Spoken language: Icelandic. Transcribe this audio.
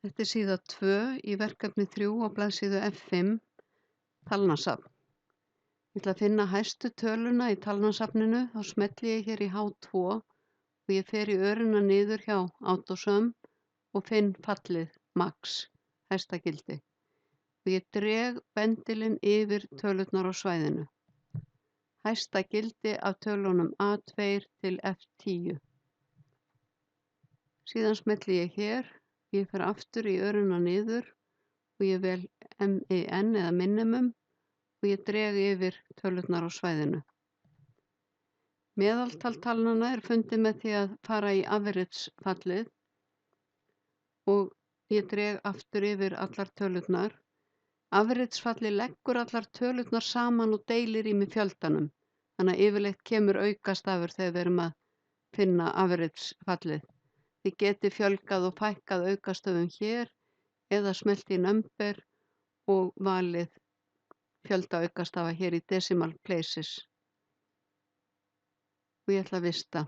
Þetta er síða 2 í verkefni 3 á blaðsíðu F5, talnasafn. Ég ætla að finna hæstu töluna í talnasafninu, þá smelli ég hér í H2 og ég fer í örina niður hjá AutoSum og finn fallið max, hæsta gildi. Og ég dreg bendilinn yfir tölurnar á svæðinu. Hæsta gildi af tölunum A2 til F10. Síðan smelli ég hér, ég fer aftur í örina niður og ég vel MIN eða minimum og ég dreg yfir tölurnar á svæðinu. Meðaltal talnanna er fundið með því að fara í average fallið og ég dreg aftur yfir allar tölurnar. Average fallið leggur allar tölurnar saman og deilir í með fjöldanum. Þannig að yfirleitt kemur aukastafur þegar við erum að finna average fallið. Þið getið fjölgað og fækkað aukastöfum hér eða smellt í number og valið fjölda aukastafa hér í decimal places. Og ég ætla að vista.